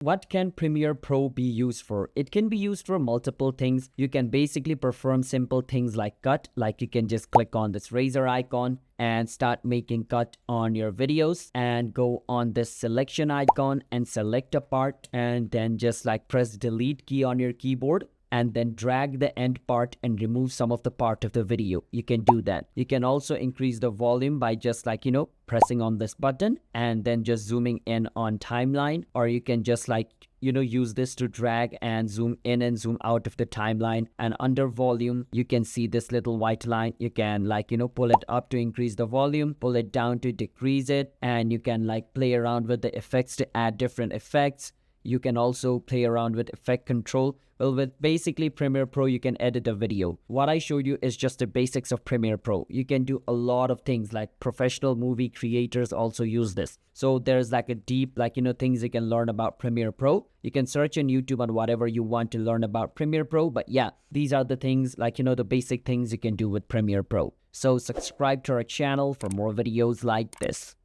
What can Premiere Pro be used for? It can be used for multiple things. You can basically perform simple things like cut, like you can just click on this razor icon and start making cut on your videos, and go on this selection icon and select a part, and then just like press delete key on your keyboard and then drag the end part and remove some of the part of the video. You can do that. You can also increase the volume by just like, pressing on this button and then just zooming in on timeline, or you can just like, use this to drag and zoom in and zoom out of the timeline. And under volume, you can see this little white line. You can like, pull it up to increase the volume, pull it down to decrease it, and you can like play around with the effects to add different effects. You can also play around with effect control. Well, with basically Premiere Pro, you can edit a video. What I showed you is just the basics of Premiere Pro. You can do a lot of things, like professional movie creators also use this. So there's like a deep, things you can learn about Premiere Pro. You can search on YouTube on whatever you want to learn about Premiere Pro. But yeah, these are the things the basic things you can do with Premiere Pro. So subscribe to our channel for more videos like this.